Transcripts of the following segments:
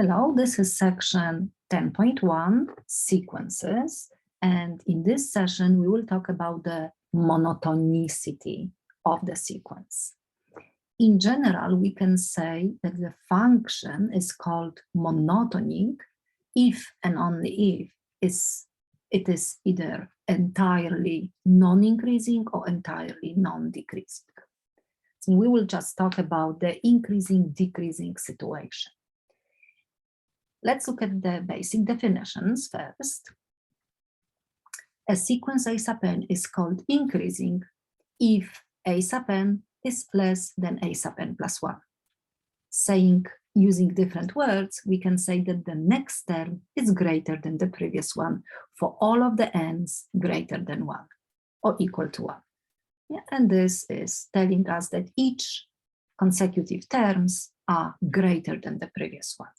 Hello, this is section 10.1, sequences, and in this session we will talk about the monotonicity of the sequence. In general, we can say that the function is called monotonic if and only if it is either entirely non-increasing or entirely non-decreasing. So we will just talk about the increasing-decreasing situation. Let's look at the basic definitions first. A sequence A sub n is called increasing if A sub n is less than A sub n plus 1. Using different words, we can say that the next term is greater than the previous one for all of the n's greater than 1 or equal to 1. Yeah, and this is telling us that each consecutive terms are greater than the previous one.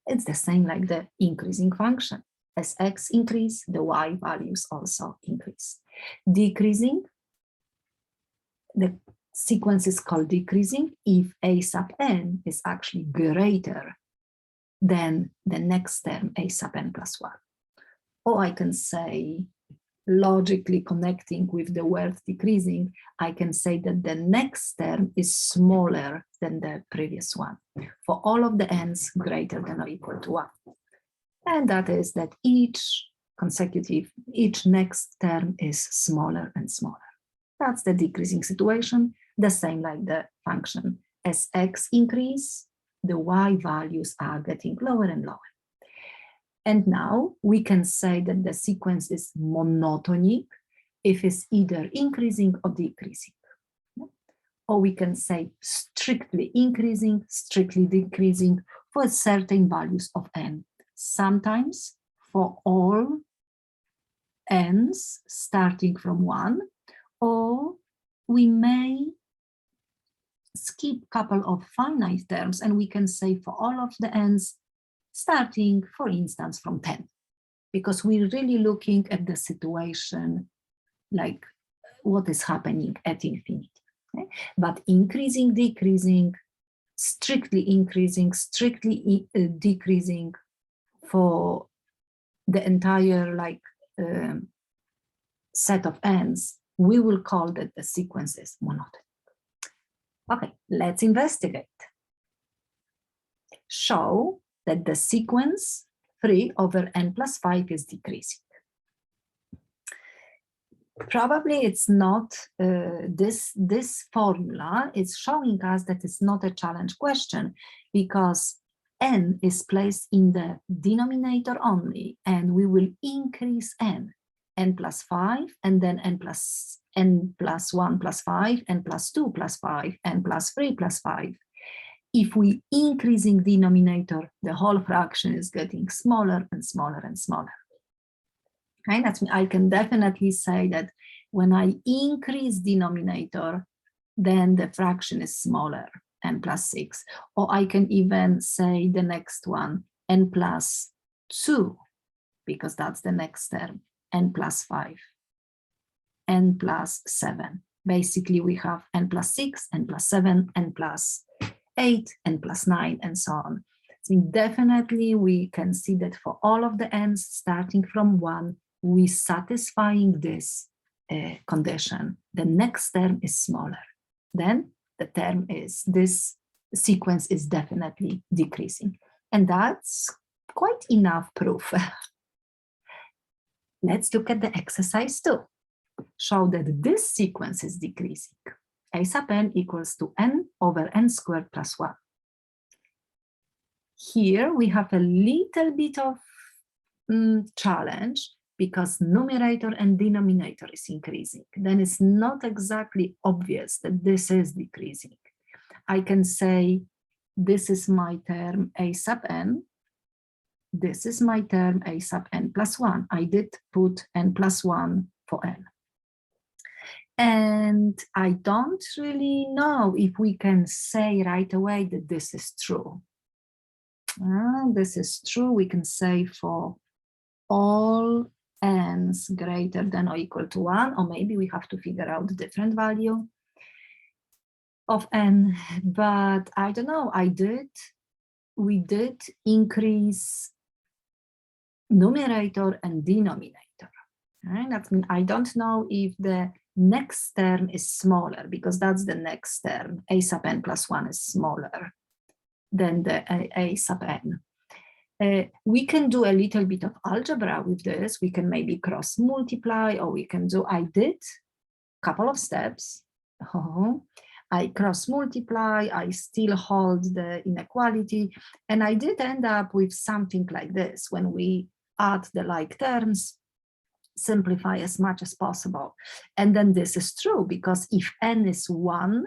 It's the same like the increasing function. As x increase, the y values also increase. Decreasing, the sequence is called decreasing if a sub n is actually greater than the next term a sub n plus 1. Or I can say, logically connecting with the word decreasing, I can say that the next term is smaller than the previous one for all of the n's greater than or equal to 1. And that is that each next term is smaller and smaller. That's the decreasing situation, the same like the function. As x increase, the y values are getting lower and lower. And now we can say that the sequence is monotonic if it's either increasing or decreasing. Or we can say strictly increasing, strictly decreasing for certain values of n. Sometimes for all n's starting from 1, or we may skip a couple of finite terms and we can say for all of the n's starting, for instance, from 10, because we're really looking at the situation like what is happening at infinity. Okay? But increasing, decreasing, strictly increasing, strictly decreasing for the entire set of n's, we will call that the sequence is monotonic. Okay, let's investigate. Show that the sequence 3 over n plus 5 is decreasing. Probably it's not this formula is showing us that it's not a challenge question because n is placed in the denominator only, and we will increase n plus 5, and then n plus 1 plus 5, n plus 2 plus 5, n plus 3 plus 5. If we increasing denominator, the whole fraction is getting smaller and smaller and smaller. Okay, that's me. I can definitely say that when I increase denominator, then the fraction is smaller, n plus 6. Or I can even say the next one, n plus 2, because that's the next term, n plus 5, n plus 7. Basically, we have n plus 6, n plus 7, n plus 8, n plus 9, and so on. So definitely we can see that for all of the n's starting from 1, we satisfying this condition. The next term is smaller. Then this sequence is definitely decreasing. And that's quite enough proof. Let's look at the exercise 2. Show that this sequence is decreasing. A sub n equals to n over n squared plus 1. Here we have a little bit of challenge because numerator and denominator is increasing. Then it's not exactly obvious that this is decreasing. I can say this is my term a sub n. This is my term a sub n plus 1. I did put n plus 1 for n. And I don't really know if we can say right away that this is true. This is true, we can say for all n's greater than or equal to 1, or maybe we have to figure out a different value of n, but I don't know, I did we did increase numerator and denominator. Right? That means I don't know if the next term is smaller, because that's the next term. A sub n plus 1 is smaller than the a sub n. We can do a little bit of algebra with this. We can maybe cross multiply, or we can do, I did a couple of steps. I cross multiply, I still hold the inequality, and I did end up with something like this. When we add the like terms, simplify as much as possible. And then this is true, because if n is 1,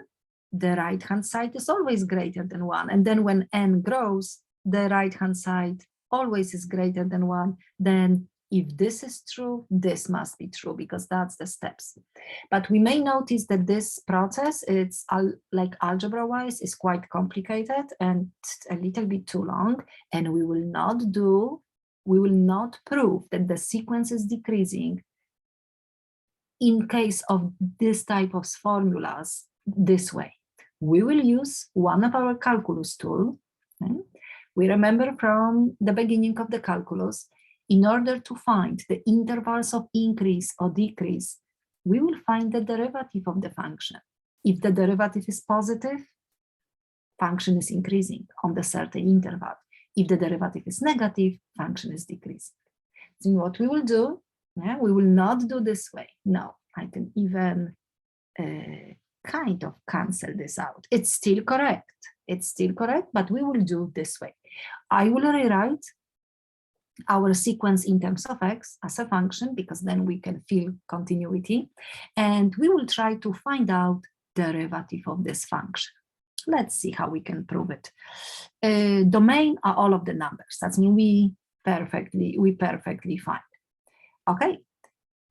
the right-hand side is always greater than 1. And then when n grows, the right-hand side always is greater than 1. Then if this is true, this must be true, because that's the steps. But we may notice that this process, it's like algebra-wise, is quite complicated and a little bit too long. And we will not prove that the sequence is decreasing in case of this type of formulas this way. We will use one of our calculus tool. Okay? We remember from the beginning of the calculus, in order to find the intervals of increase or decrease, we will find the derivative of the function. If the derivative is positive, function is increasing on the certain interval. If the derivative is negative, function is decreasing. So what we will do, we will not do this way. No, I can even kind of cancel this out. It's still correct. It's still correct, but we will do this way. I will rewrite our sequence in terms of x as a function, because then we can feel continuity, and we will try to find out derivative of this function. Let's see how we can prove it. Domain are all of the numbers. That means we perfectly find. Okay,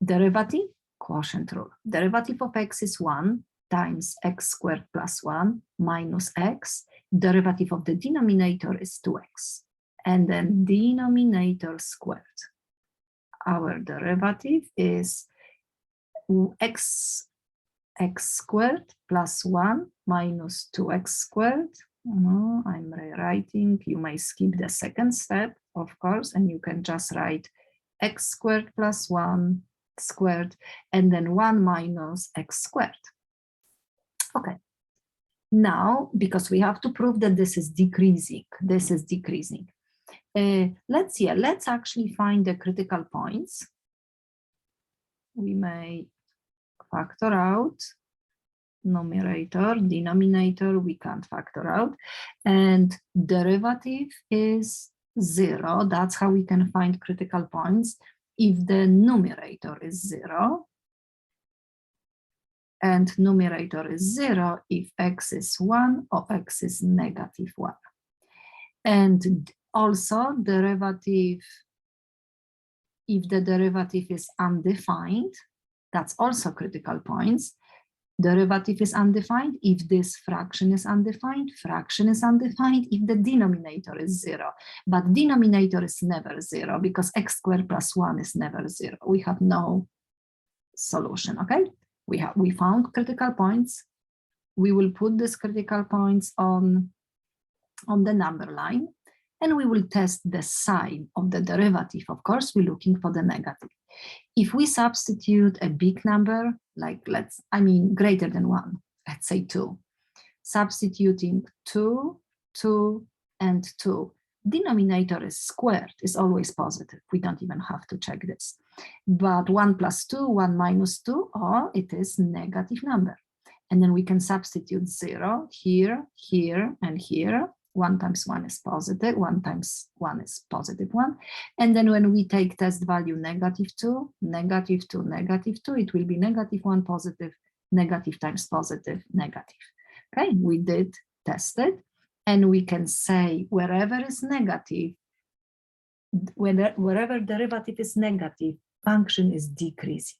derivative, quotient rule. Derivative of x is 1 times x squared plus 1 minus x. Derivative of the denominator is 2x. And then denominator squared. Our derivative is x squared plus 1 minus 2x squared. I'm rewriting. You may skip the second step, of course, and you can just write x squared plus 1 squared, and then 1 minus x squared. Okay. Now, because we have to prove that this is decreasing, let's actually find the critical points. We may factor out numerator, denominator, we can't factor out, and derivative is 0. That's how we can find critical points. If the numerator is 0, and numerator is 0 if x is 1 or x is negative 1. And also derivative, if the derivative is undefined, that's also critical points. Derivative is undefined if this fraction is undefined, if the denominator is 0. But denominator is never 0, because x squared plus 1 is never 0. We have no solution, okay? We found critical points. We will put these critical points on the number line, and we will test the sign of the derivative. Of course, we're looking for the negative. If we substitute a big number, like greater than 1, let's say 2, substituting 2, 2, and 2, denominator is squared, is always positive. We don't even have to check this. But 1 plus 2, 1 minus 2, or it is negative number. And then we can substitute 0 here, here, and here. 1 times 1 is positive, 1 times 1 is positive 1. And then when we take test value negative 2, negative 2, negative 2, it will be negative 1 positive, negative times positive, negative. Okay, we did test it. And we can say wherever is negative, wherever derivative is negative, function is decreasing.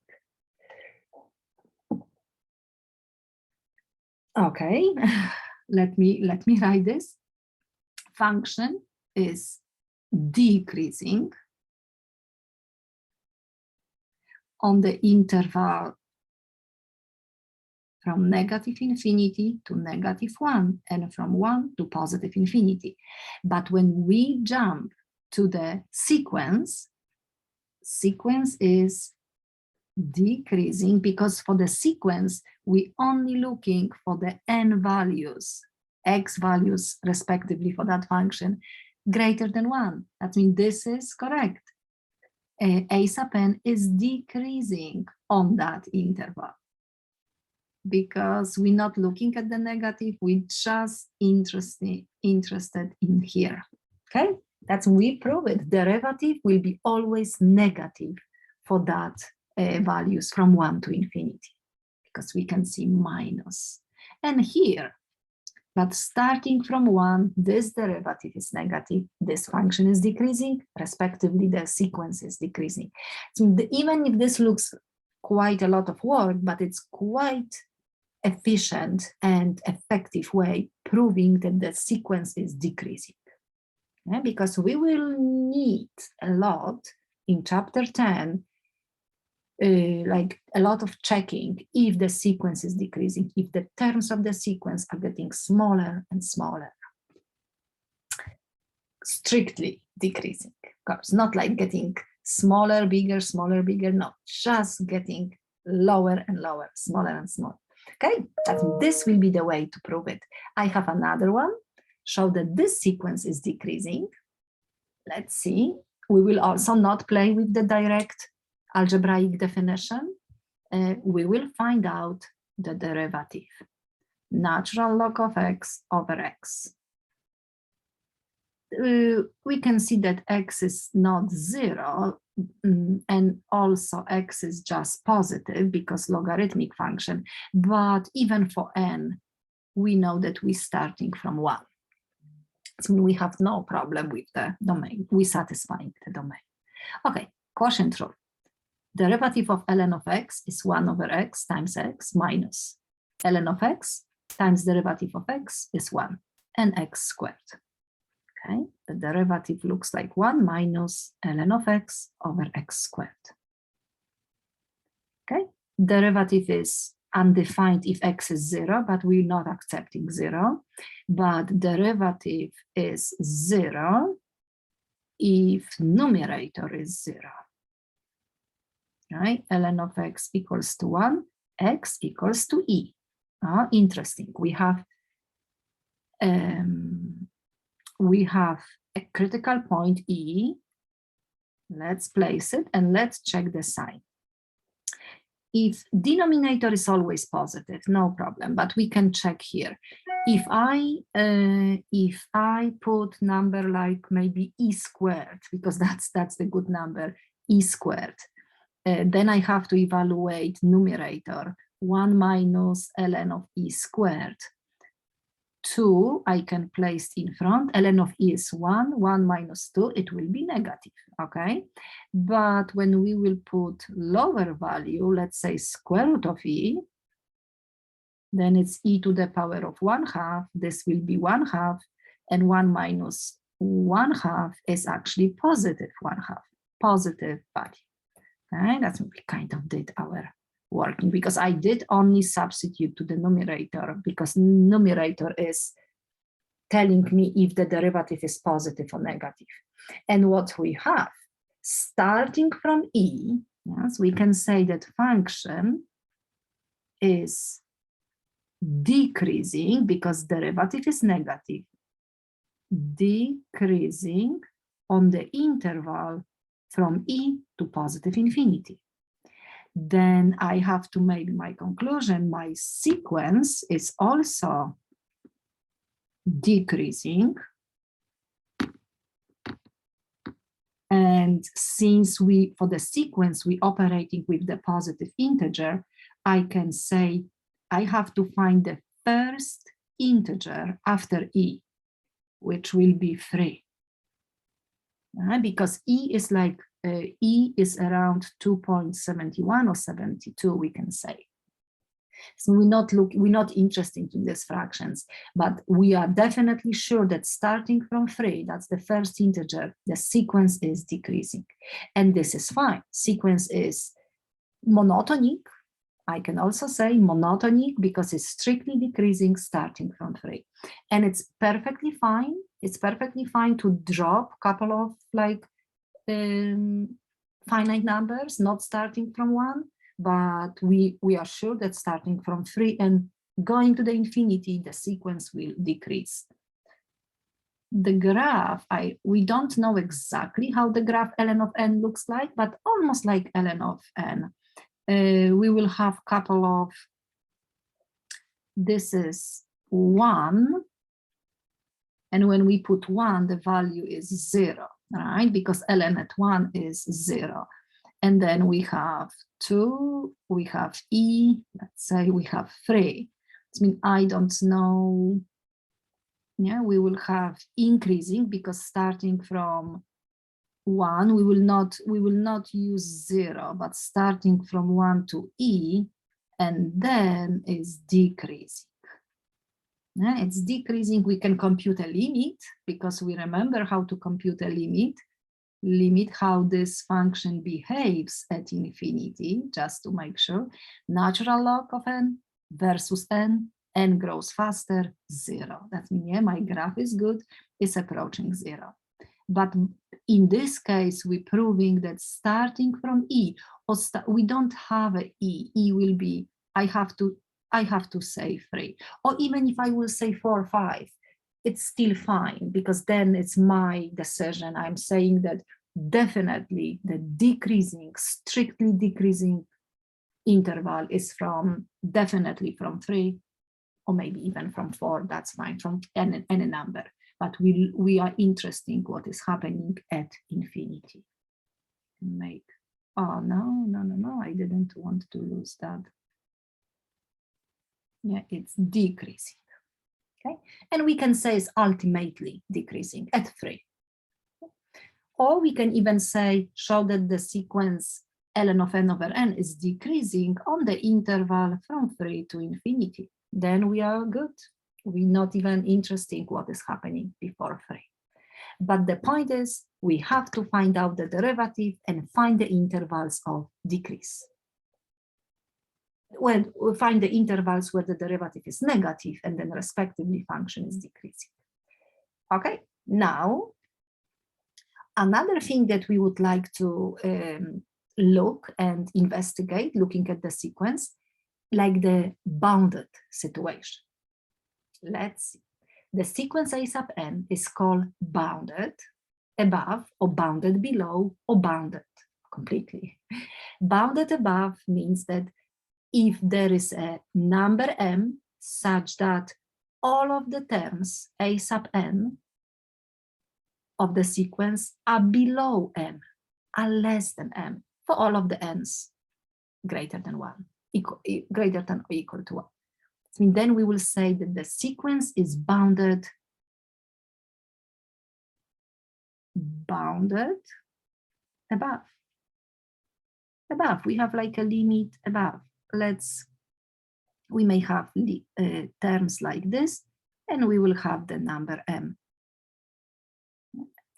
Okay, let me write this. Function is decreasing on the interval from negative infinity to -1, and from 1 to positive infinity. But when we jump to the sequence is decreasing, because for the sequence, we only looking for the n values, x values respectively for that function, greater than 1. That means this is correct. A sub n is decreasing on that interval, because we're not looking at the negative, we're just interested in here. Okay, that's we prove it. Derivative will be always negative for that values from 1 to infinity, because we can see minus. And here, but starting from 1, this derivative is negative, this function is decreasing, respectively the sequence is decreasing. So even if this looks quite a lot of work, but it's quite efficient and effective way proving that the sequence is decreasing. Yeah, because we will need a lot in chapter 10, like a lot of checking if the sequence is decreasing, if the terms of the sequence are getting smaller and smaller. Strictly decreasing, of course, not like getting smaller, bigger, no, just getting lower and lower, smaller and smaller. Okay, this will be the way to prove it. I have another one, show that this sequence is decreasing. Let's see, we will also not play with the direct algebraic definition. We will find out the derivative, natural log of x over x. We can see that x is not 0, and also x is just positive because logarithmic function, but even for n, we know that we're starting from 1. So we have no problem with the domain, we're satisfying the domain. Okay, quotient rule. Derivative of ln of x is 1 over x times x minus ln of x times derivative of x is 1 and x squared. Okay, the derivative looks like 1 minus ln of x over x squared. Okay, derivative is undefined if x is 0, but we're not accepting 0. But derivative is 0 if numerator is 0. Right, ln of x equals to 1, x equals to e. Interesting. We have a critical point E. Let's place it and let's check the sign. If denominator is always positive, no problem, but we can check here. If I put number like maybe e squared, because that's the good number, e squared, then I have to evaluate numerator 1 minus ln of e squared. 2, I can place in front, ln of e is 1, 1 minus 2, it will be negative, okay? But when we will put lower value, let's say square root of e, then it's e to the power of 1/2, this will be 1/2, and 1 minus 1/2 is actually positive 1/2, positive value. Okay, that's what we kind of did our working, because I did only substitute to the numerator, because numerator is telling me if the derivative is positive or negative. And what we have, starting from e, yes, we can say that function is decreasing because derivative is negative, decreasing on the interval from e to positive infinity. Then I have to make my conclusion, my sequence is also decreasing. And since for the sequence, we operating with the positive integer, I can say I have to find the first integer after e, which will be 3. Because e is like, e is around 2.71 or 72, we can say. So we're not interested in these fractions, but we are definitely sure that starting from 3, that's the first integer, the sequence is decreasing. And this is fine. Sequence is monotonic, I can also say monotonic because it's strictly decreasing starting from 3. And it's perfectly fine. It's perfectly fine to drop a couple of like finite numbers, not starting from 1, but we are sure that starting from 3 and going to the infinity, the sequence will decrease. The graph, we don't know exactly how the graph ln of n looks like, but almost like ln of n. We will have a couple of, this is 1, and when we put 1, the value is 0, right? Because ln at 1 is 0. And then we have 2, we have e, let's say we have 3. I mean, I don't know. Yeah, we will have increasing because starting from 1, we will not use 0, but starting from 1 to e, and then is decreasing. Yeah, it's decreasing. We can compute a limit because we remember how to compute a limit how this function behaves at infinity, just to make sure. Natural log of n versus n grows faster, 0. That means, yeah, my graph is good, it's approaching 0. But in this case, we're proving that starting from e, or we don't have a e will be, I have to say 3. Or even if I will say 4 or 5, it's still fine, because then it's my decision. I'm saying that definitely the decreasing, strictly decreasing interval is definitely from 3, or maybe even from 4, that's fine, from any number. But we are interested in what is happening at infinity. Oh, no, I didn't want to lose that. Yeah, it's decreasing. Okay, and we can say it's ultimately decreasing at 3. Or we can even say, show that the sequence ln of n over n is decreasing on the interval from 3 to infinity. Then we are good. We're not even interested in what is happening before 3. But the point is, we have to find out the derivative and find the intervals of decrease. When we find the intervals where the derivative is negative and then respectively function is decreasing. Okay, now another thing that we would like to look and investigate, looking at the sequence, like the bounded situation. Let's see. The sequence a sub n is called bounded above, or bounded below, or bounded completely. Bounded above means that if there is a number m such that all of the terms a sub n of the sequence are below m, are less than m, for all of the n's greater than 1, greater than or equal to 1. And then we will say that the sequence is bounded above. We have like a limit above. We may have terms like this, and we will have the number m.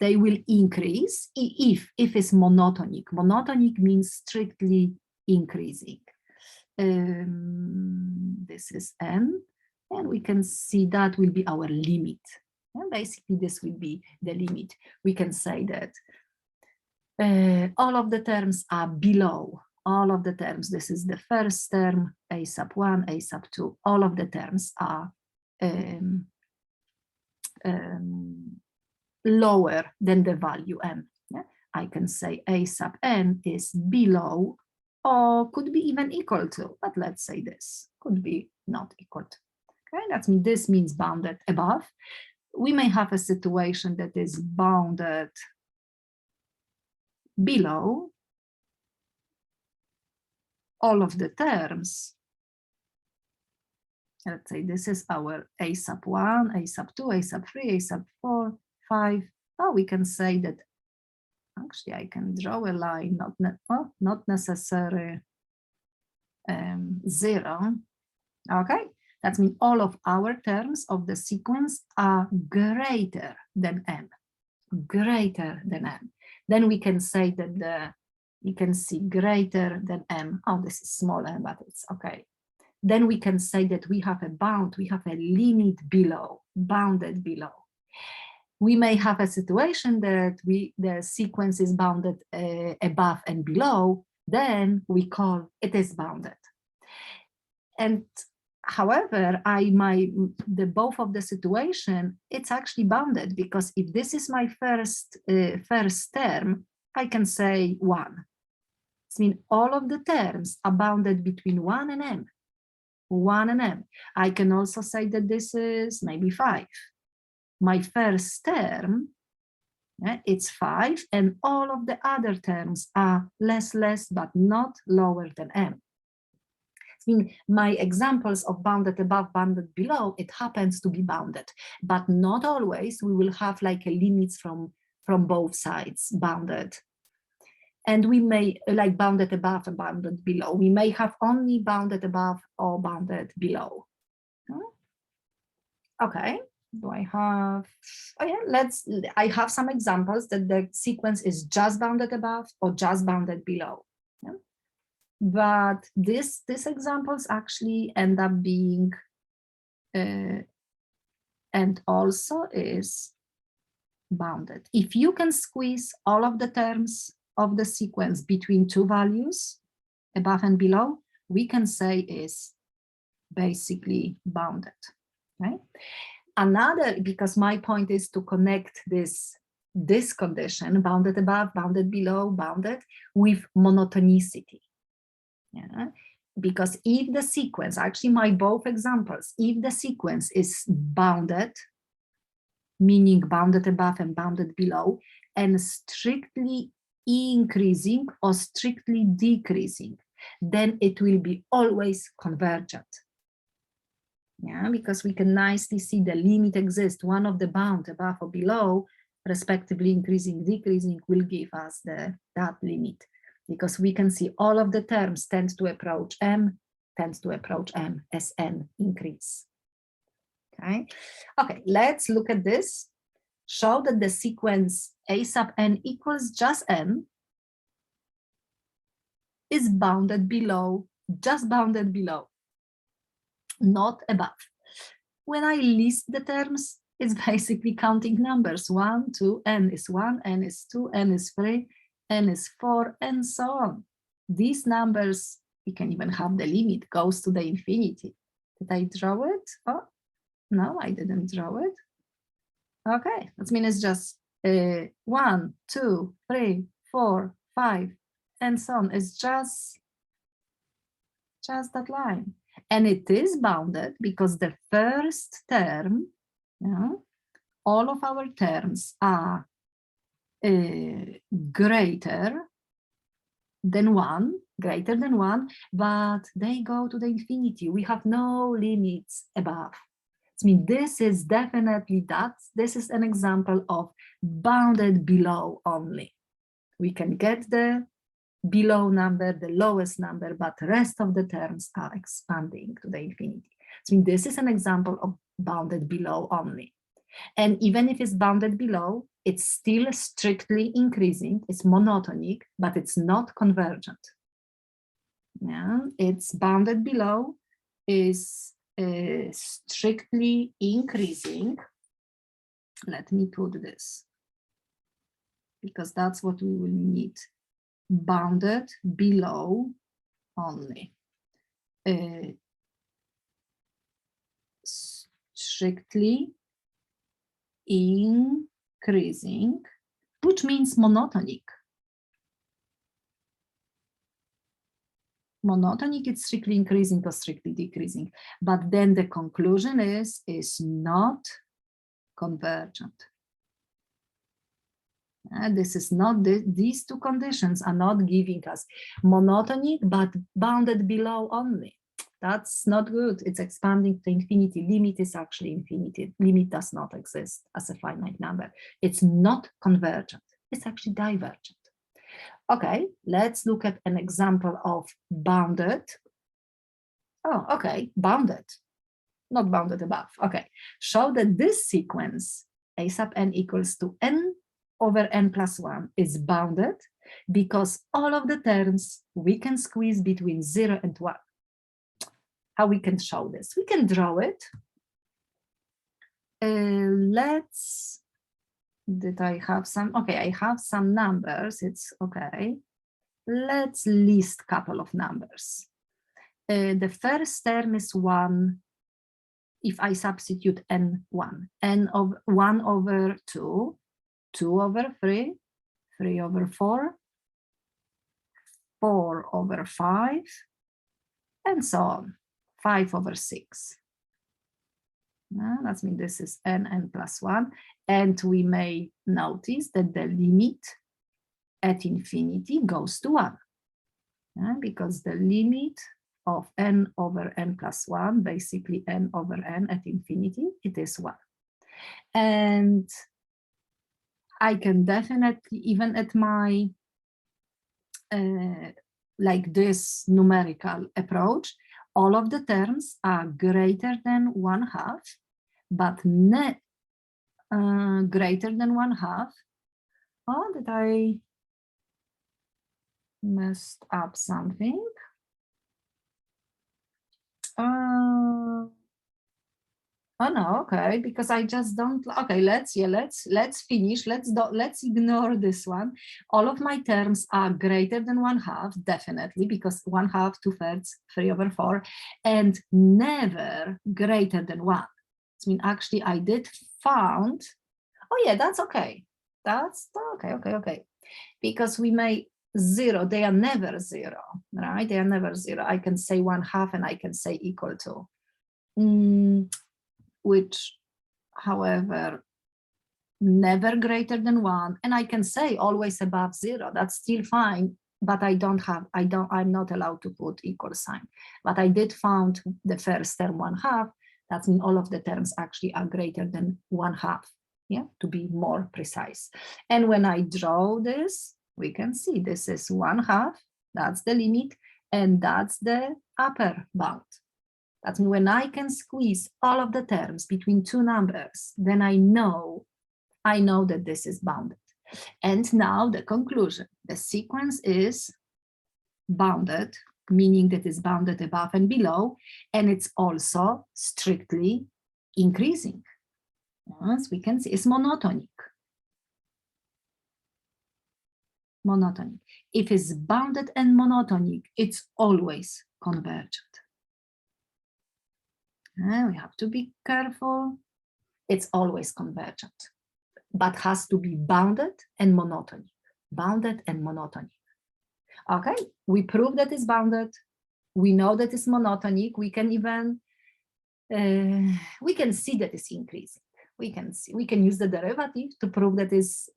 They will increase if it's monotonic. Monotonic means strictly increasing. This is n, and we can see that will be our limit. And basically, this will be the limit. We can say that all of the terms are below. All of the terms, this is the first term, a sub 1, a sub 2, all of the terms are lower than the value m. Yeah? I can say a sub n is below, or could be even equal to, but let's say this could be not equal to. Okay, this means bounded above. We may have a situation that is bounded below. All of the terms, let's say this is our a sub 1, a sub 2, a sub 3, a sub 4, 5. Oh, we can say that, actually I can draw a line, not necessary 0. Okay, that means all of our terms of the sequence are greater than m, greater than m. Then we can say that the You can see greater than m. Oh, this is small m, but it's okay. Then we can say that we have a bound, we have a limit below, bounded below. We may have a situation that the sequence is bounded above and below, then we call it is bounded. And however, both of the situation, it's actually bounded, because if this is my first term, I can say 1. It means all of the terms are bounded between 1 and m. 1 and m. I can also say that this is maybe 5. My first term, it's 5, and all of the other terms are less, but not lower than m. I mean, my examples of bounded above, bounded below, it happens to be bounded, but not always. We will have like a limits from both sides bounded. And we may, like bounded above and bounded below, we may have only bounded above or bounded below. Okay. Do I have, oh yeah, I have some examples that the sequence is just bounded above or just bounded below. Yeah? But these examples actually end up being, and also is bounded. If you can squeeze all of the terms of the sequence between two values, above and below, we can say is basically bounded, right? Another, because my point is to connect this condition, bounded above, bounded below, bounded, with monotonicity. Yeah? Because if the sequence, actually my both examples, if the sequence is bounded, meaning bounded above and bounded below, and strictly increasing or strictly decreasing, then it will be always convergent. Yeah, because we can nicely see the limit exists. One of the bound above or below, respectively increasing, decreasing, will give us that limit, because we can see all of the terms tend to approach m as n increase. Okay, let's look at this. Show that the sequence a sub n equals just n is bounded below, just bounded below, not above. When I list the terms, it's basically counting numbers. 1, 2, n is 1, n is 2, n is 3, n is 4, and so on. These numbers, we can even have the limit, goes to the infinity. Did I draw it? Oh, no, I didn't draw it. Okay, that means it's just 1, 2, 3, 4, 5, and so on. It's just that line. And it is bounded because the first term, all of our terms are greater than 1, but they go to the infinity. We have no limits above. I mean, this is definitely this is an example of bounded below only. We can get the below number, the lowest number, but the rest of the terms are expanding to the infinity. So this is an example of bounded below only. And even if it's bounded below, it's still strictly increasing. It's monotonic, but it's not convergent. Yeah, it's bounded below, is strictly increasing. Let me put this, because that's what we will need. Bounded below only. Strictly increasing, which means monotonic. Monotonic, it's strictly increasing or strictly decreasing, but then the conclusion is not convergent. This is not, these two conditions are not giving us monotonic, but bounded below only. That's not good. It's expanding to infinity. Limit is actually infinity. Limit does not exist as a finite number. It's not convergent. It's actually divergent. Okay, let's look at an example of bounded. Oh, okay, bounded, not bounded above. Okay, show that this sequence a sub n equals to n over n plus 1 is bounded because all of the terms we can squeeze between 0 and 1. How we can show this? We can draw it. Did I have some? Okay, I have some numbers. It's okay. Let's list a couple of numbers. The first term is 1. If I substitute n1, n of 1 over 2, 2 over 3, 3 over 4, 4 over 5, and so on, 5 over 6. That means this is n plus 1. And we may notice that the limit at infinity goes to 1. Because the limit of n over n plus 1, basically n over n at infinity, it is 1. And I can definitely, even at my, like this numerical approach, all of the terms are greater than 1/2, but greater than 1/2. Oh, did I messed up something? Oh no, okay, because I just don't. Okay, let's finish. Let's ignore this one. All of my terms are greater than 1/2, definitely, because 1/2, 2/3, 3 over 4, and never greater than 1. I mean, actually, I did found. Oh yeah, that's okay. That's okay, okay. Because we may 0, they are never 0, right? They are never 0. I can say 1/2 and I can say equal to. Which, however, never greater than 1, and I can say always above 0. That's still fine, but I'm not allowed to put equal sign. But I did found the first term 1/2. That means all of the terms actually are greater than 1/2. Yeah, to be more precise. And when I draw this, we can see this is 1/2. That's the limit, and that's the upper bound. That's when I can squeeze all of the terms between two numbers, then I know that this is bounded. And now the conclusion, the sequence is bounded, meaning that it's bounded above and below, and it's also strictly increasing. As we can see, it's monotonic. Monotonic. If it's bounded and monotonic, it's always convergent. We have to be careful. It's always convergent, but has to be bounded and monotonic. Bounded and monotonic. Okay, we prove that it's bounded. We know that it's monotonic. We can even we can see that it's increasing. We can use the derivative to prove that is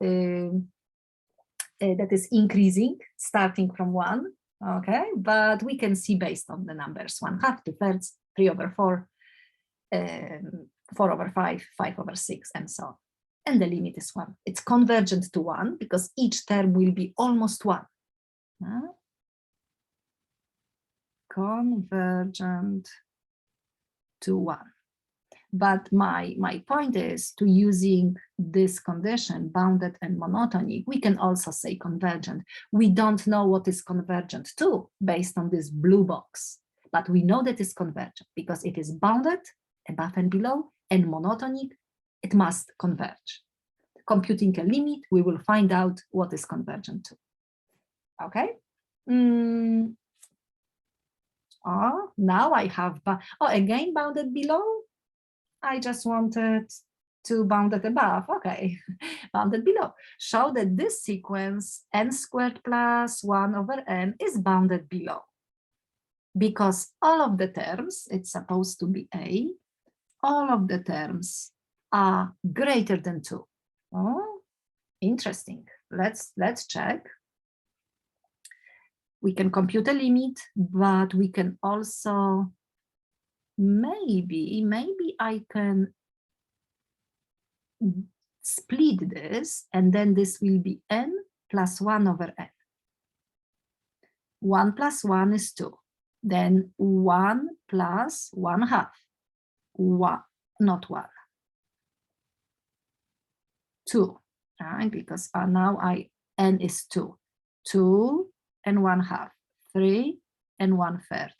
increasing starting from 1. Okay, but we can see based on the numbers 1/2, 2/3, 3 over 4. 4 over 5, 5 over 6, and so on. And the limit is 1. It's convergent to 1 because each term will be almost 1. Convergent to 1. But my point is to using this condition, bounded and monotonic, we can also say convergent. We don't know what is convergent to based on this blue box, but we know that it's convergent because it is bounded above and below, and monotonic, it must converge. Computing a limit, we will find out what is convergent to. Okay. Now I have, again bounded below. I just wanted to bounded above. Okay, bounded below. Show that this sequence n² plus 1 over n is bounded below. Because all of the terms, it's supposed to be A, all of the terms are greater than 2. Oh, interesting. Let's check. We can compute a limit, but we can also maybe I can split this, and then this will be n plus 1 over n. 1 plus 1 is 2. Then 1 plus 1/2. 1, not 1. 2, right? Because now n is 2. 2 and 1/2, 3 and 1/3,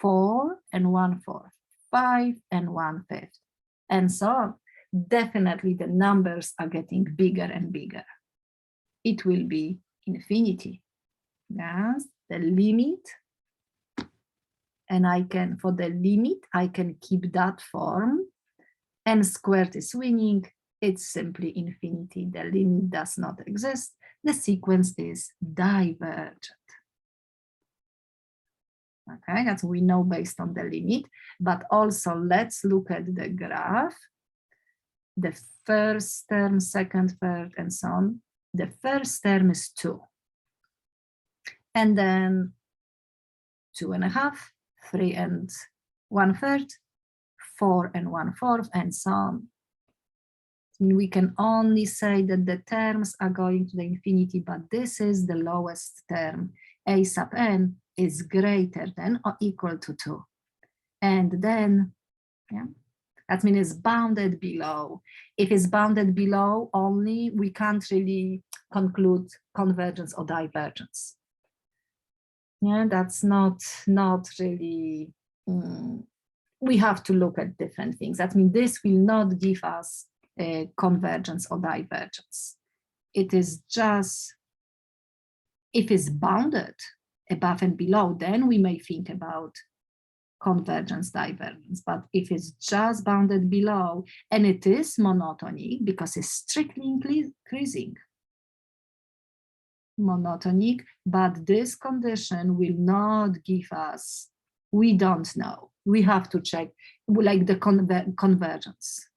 4 and 1/4, 5 and 1/5, and so on. Definitely the numbers are getting bigger and bigger. It will be infinity. Yes, the limit. And I can, for the limit, I can keep that form. N squared is winning. It's simply infinity. The limit does not exist. The sequence is divergent. Okay, that's we know based on the limit. But also let's look at the graph. The first term, second, third, and so on. The first term is 2. And then 2.5, 3 and 1/3, 4 and 1/4, and so on. We can only say that the terms are going to the infinity, but this is the lowest term. A sub n is greater than or equal to 2. And then, yeah, that means it's bounded below. If it's bounded below only, we can't really conclude convergence or divergence. Yeah, that's not really, we have to look at different things. That means this will not give us convergence or divergence. It is just, if it's bounded above and below, then we may think about convergence, divergence. But if it's just bounded below, and it is monotonic because it's strictly increasing, monotonic, but this condition will not give us, we don't know. We have to check, like the convergence.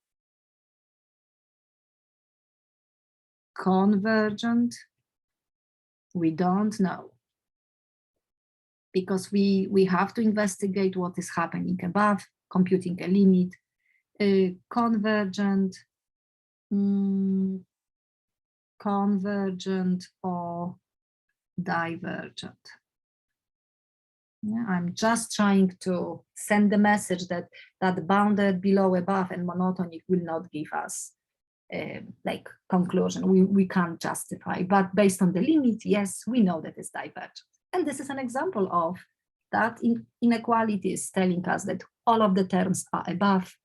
Convergent, we don't know. Because we have to investigate what is happening above, computing a limit. Convergent, convergent or divergent. Yeah, I'm just trying to send the message that bounded below, above, and monotonic will not give us like conclusion. We can't justify, but based on the limit, yes, we know that it's divergent. And this is an example of that inequality is telling us that all of the terms are above,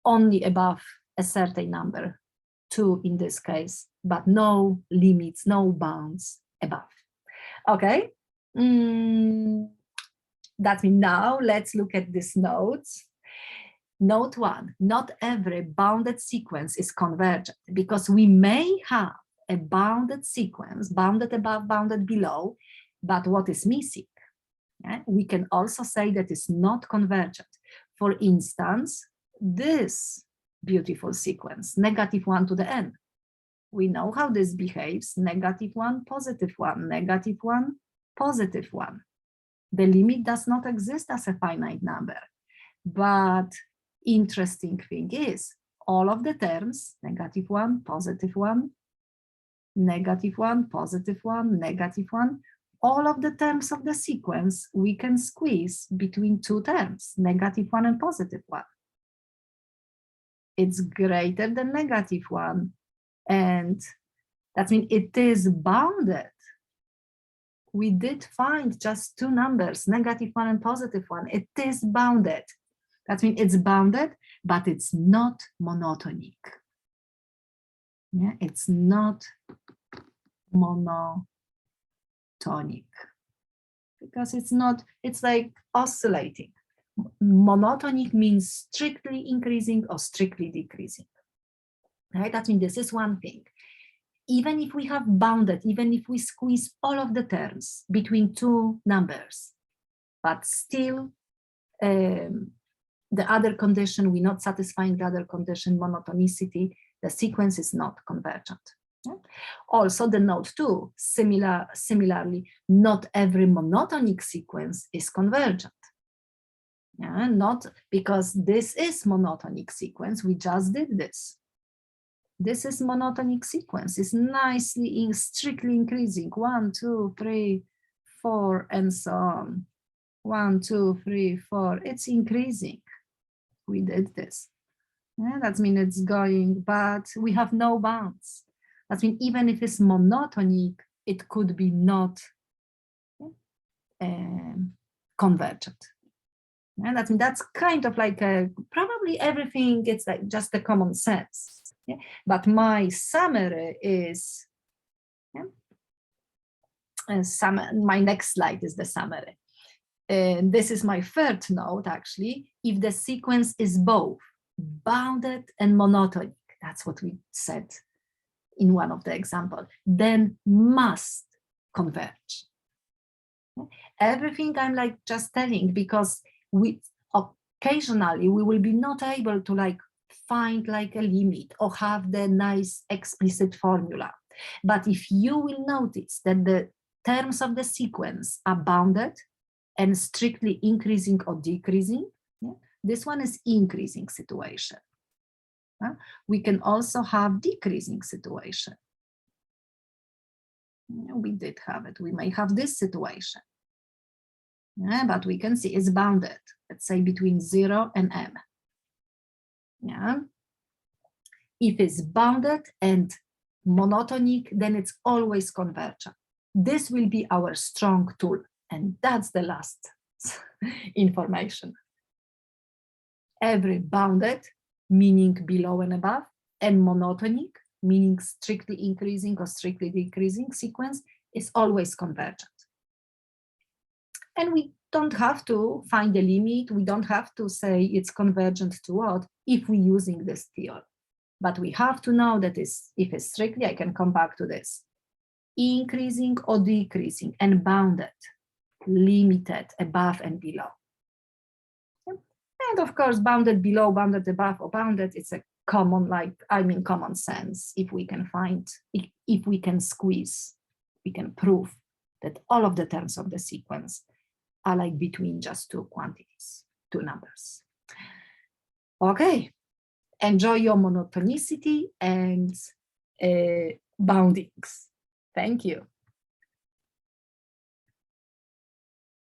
only above a certain number, 2 in this case, but no limits, no bounds above. Okay, that means now let's look at these notes. Note 1, not every bounded sequence is convergent, because we may have a bounded sequence, bounded above, bounded below, but what is missing? Yeah? We can also say that it's not convergent. For instance, this beautiful sequence, -1 to the n. We know how this behaves, -1, +1, -1, +1. The limit does not exist as a finite number. But interesting thing is, all of the terms, -1, +1, -1, +1, -1, all of the terms of the sequence we can squeeze between 2 terms, -1 and +1. It's greater than -1, and that means it is bounded. We did find just 2 numbers, -1 and +1. It is bounded. That means it's bounded, but it's not monotonic. Yeah, it's not monotonic because it's not, it's like oscillating. Monotonic means strictly increasing or strictly decreasing. Right? That means this is one thing. Even if we have bounded, even if we squeeze all of the terms between 2 numbers, but still the other condition, we're not satisfying the other condition, monotonicity, the sequence is not convergent. Yeah? Also, the note 2, similarly, not every monotonic sequence is convergent. Yeah? Not because this is monotonic sequence, we just did this. This is monotonic sequence, it's nicely, strictly increasing, 1, 2, 3, 4, and so on. 1, 2, 3, 4, it's increasing. We did this. Yeah, that means it's going, but we have no bounds. That means even if it's monotonic, it could be not convergent. And that's kind of like probably everything it's like just a common sense. Yeah? But my summary is, my next slide is the summary. And this is my third note, actually. If the sequence is both bounded and monotonic, that's what we said in one of the examples, then must converge. Everything I'm like just telling, because we occasionally we will be not able to like find like a limit or have the nice explicit formula. But if you will notice that the terms of the sequence are bounded and strictly increasing or decreasing, this one is increasing situation. We can also have decreasing situation. We did have it. We may have this situation. But we can see it's bounded, let's say between 0 and m. If it's bounded and monotonic, then it's always convergent. This will be our strong tool, and that's the last information. Every bounded, meaning below and above, and monotonic, meaning strictly increasing or strictly decreasing sequence, is always convergent. And we don't have to find a limit. We don't have to say it's convergent to what if we're using this theorem. But we have to know that if it's strictly, I can come back to this, increasing or decreasing and bounded, limited above and below. And of course, bounded below, bounded above, or bounded, it's a common, common sense. If we can find, if we can squeeze, we can prove that all of the terms of the sequence are like between just two quantities, two numbers. Okay, enjoy your monotonicity and boundings. Thank you.